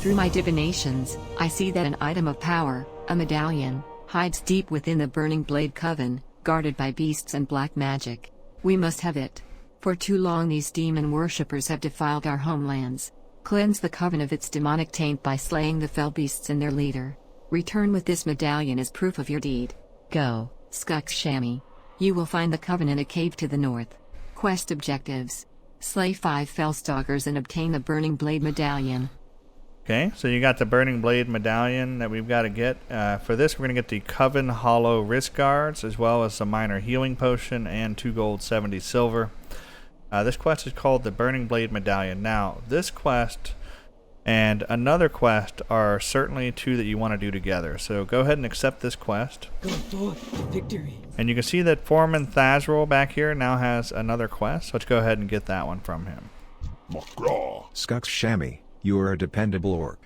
Through my divinations, I see that an item of power, a medallion, hides deep within the Burning Blade Coven, guarded by beasts and black magic. We must have it. For too long these demon worshippers have defiled our homelands. Cleanse the coven of its demonic taint by slaying the fell beasts and their leader. Return with this medallion as proof of your deed. Go, Skux Shammy. You will find the coven in a cave to the north. Quest objectives: slay 5 fellstalkers and obtain the Burning Blade Medallion. Okay, so you got the Burning Blade Medallion that we've got to get. For this, we're going to get the Coven Hollow Wrist Guards, as well as a minor healing potion and 2 gold, 70 silver. This quest is called the Burning Blade Medallion. Now, this quest and another quest are certainly 2 that you want to do together. So go ahead and accept this quest. Victory. And you can see that Foreman Thazz'ril back here now has another quest. So let's go ahead and get that one from him. Skux Shammy, you are a dependable orc.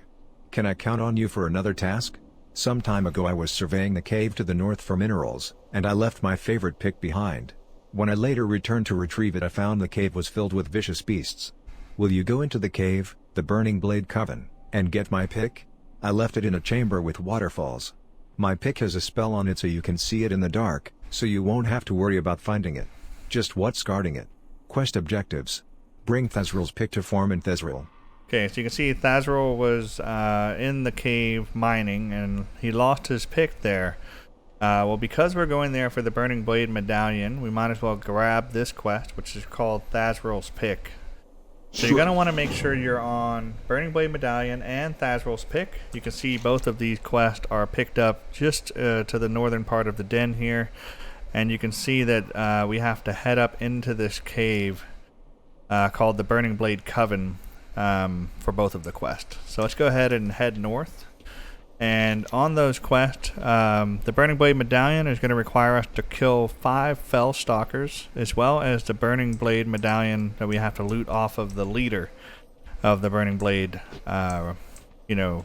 Can I count on you for another task? Some time ago I was surveying the cave to the north for minerals, and I left my favorite pick behind. When I later returned to retrieve it, I found the cave was filled with vicious beasts. Will you go into the cave, the Burning Blade Coven, and get my pick? I left it in a chamber with waterfalls. My pick has a spell on it so you can see it in the dark, so you won't have to worry about finding it. Just what's guarding it? Quest objectives: bring Thazz'ril's pick to Foreman Thazz'ril. Okay, so you can see Thazz'ril was in the cave mining, and he lost his pick there. Well, because we're going there for the Burning Blade Medallion, we might as well grab this quest, which is called Thazz'ril's Pick. So you're going to want to make sure you're on Burning Blade Medallion and Thazz'ril's Pick. You can see both of these quests are picked up just to the northern part of the den here. And you can see that we have to head up into this cave called the Burning Blade Coven for both of the quests. So let's go ahead and head north. And on those quests, the Burning Blade Medallion is going to require us to kill 5 fell stalkers, as well as the Burning Blade Medallion that we have to loot off of the leader of the Burning Blade,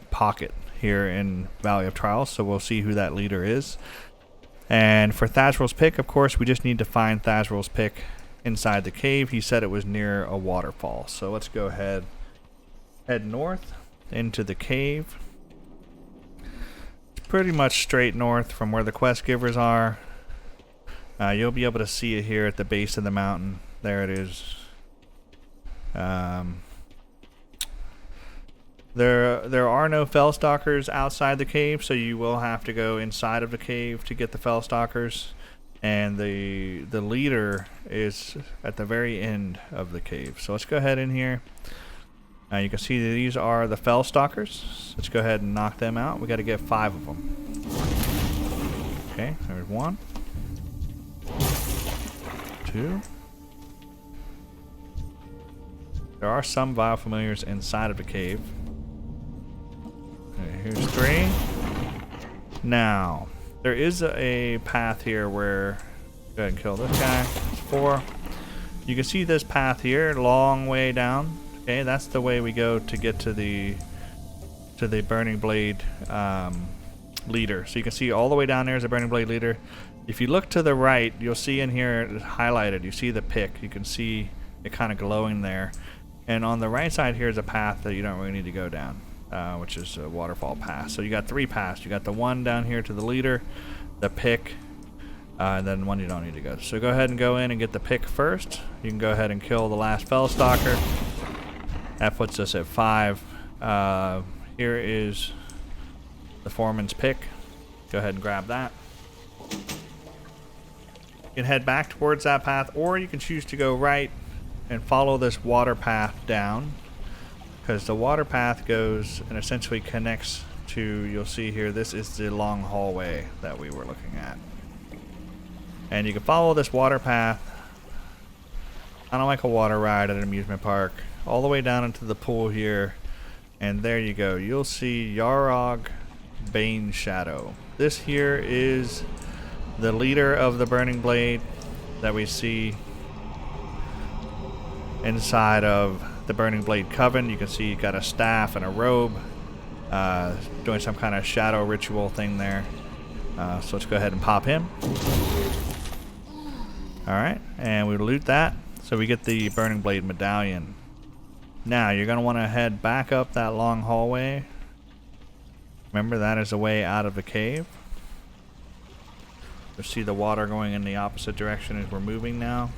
pocket here in Valley of Trials. So we'll see who that leader is. And for Thazz'ril's Pick, of course, we just need to find Thazz'ril's Pick inside the cave. He said it was near a waterfall. So let's go ahead, head north into the cave. Pretty much straight north from where the quest givers are. You'll be able to see it here at the base of the mountain. There it is. There are no fellstalkers outside the cave, so you will have to go inside of the cave to get the fellstalkers. And the leader is at the very end of the cave. So let's go ahead in here. You can see that these are the fellstalkers. Let's go ahead and knock them out. We got to get 5 of them. Okay, there's 1, 2. There are some vile familiars inside of the cave. Okay, here's 3. Now, there is a path here where... Go ahead and kill this guy. It's 4. You can see this path here, long way down. Okay, that's the way we go to get to the Burning Blade leader. So you can see all the way down there is a Burning Blade leader. If you look to the right, you'll see in here highlighted, you see the pick. You can see it kind of glowing there. And on the right side here is a path that you don't really need to go down, which is a waterfall path. So you got 3 paths. You got the one down here to the leader, the pick, and then one you don't need to go. So go ahead and go in and get the pick first. You can go ahead and kill the last fellstalker. That puts us at 5. Here is the foreman's pick. Go ahead and grab that. You can head back towards that path, or you can choose to go right and follow this water path down, because the water path goes and essentially connects to, you'll see here, this is the long hallway that we were looking at. And you can follow this water path, kind of like a water ride at an amusement park, all the way down into the pool here, and there you go. You'll see Yarog Bane Shadow. This here is the leader of the Burning Blade that we see inside of the Burning Blade Coven. You can see he got a staff and a robe, doing some kind of shadow ritual thing there. So let's go ahead and pop him. Alright, and we loot that. So we get the Burning Blade Medallion. Now, you're going to want to head back up that long hallway. Remember, that is the way out of the cave. You'll see the water going in the opposite direction as we're moving now.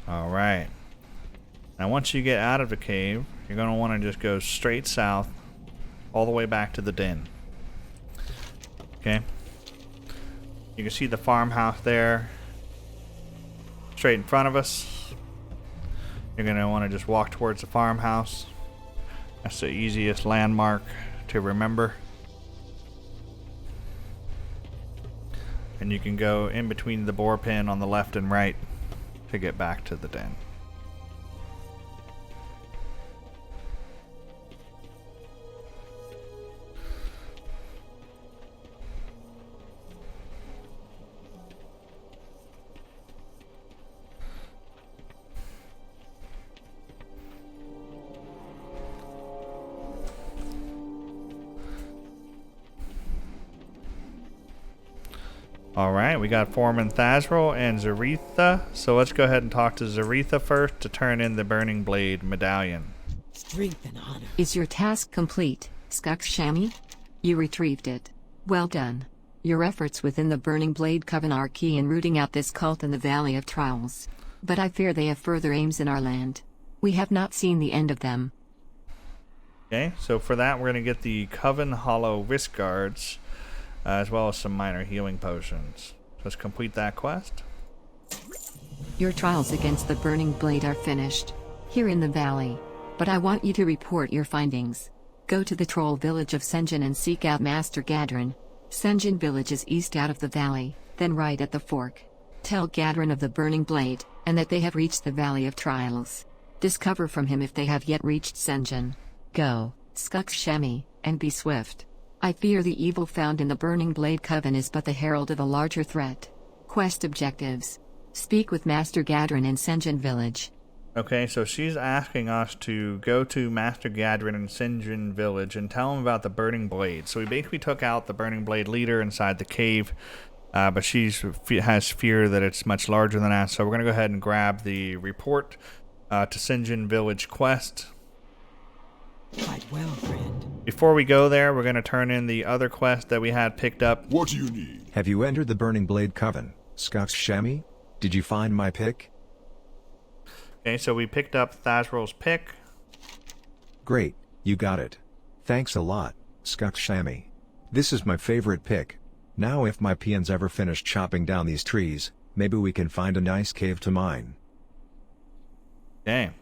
Alright. Now once you get out of the cave, you're going to want to just go straight south all the way back to the den. Okay? You can see the farmhouse there straight in front of us. You're going to want to just walk towards the farmhouse. That's the easiest landmark to remember. And you can go in between the boar pin on the left and right to get back to the den. Alright, we got Foreman Thazz'ril and Zaretha. So let's go ahead and talk to Zaretha first to turn in the Burning Blade Medallion. Strength and honor. Is your task complete, Skux Shammy? You retrieved it. Well done. Your efforts within the Burning Blade Coven are key in rooting out this cult in the Valley of Trials. But I fear they have further aims in our land. We have not seen the end of them. Okay, so for that we're going to get the Coven Hollow Wrist Guards, as well as some minor healing potions. Let's complete that quest. Your trials against the Burning Blade are finished, here in the valley. But I want you to report your findings. Go to the troll village of Sen'jin and seek out Master Gadrin. Sen'jin village is east out of the valley, then right at the fork. Tell Gadrin of the Burning Blade, and that they have reached the Valley of Trials. Discover from him if they have yet reached Sen'jin. Go, Skux Shammy, and be swift. I fear the evil found in the Burning Blade Coven is but the herald of a larger threat. Quest objectives. Speak with Master Gadrin in Sen'jin village. Okay, so she's asking us to go to Master Gadrin in Sen'jin village and tell him about the Burning Blade. So we basically took out the Burning Blade leader inside the cave, but she has fear that it's much larger than that. So we're going to go ahead and grab the report to Sen'jin village quest. Quite well, friend. Before we go there, we're going to turn in the other quest that we had picked up. What do you need? Have you entered the Burning Blade Coven, Skux Shammy? Did you find my pick? Okay, so we picked up Thazz'ril's pick. Great, you got it. Thanks a lot, Skux Shammy. This is my favorite pick. Now if my peons ever finish chopping down these trees, maybe we can find a nice cave to mine. Okay.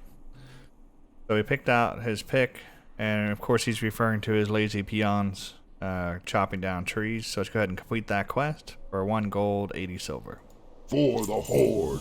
So we picked out his pick, and of course he's referring to his lazy peons chopping down trees. So let's go ahead and complete that quest for 1 gold, 80 silver. For the Horde.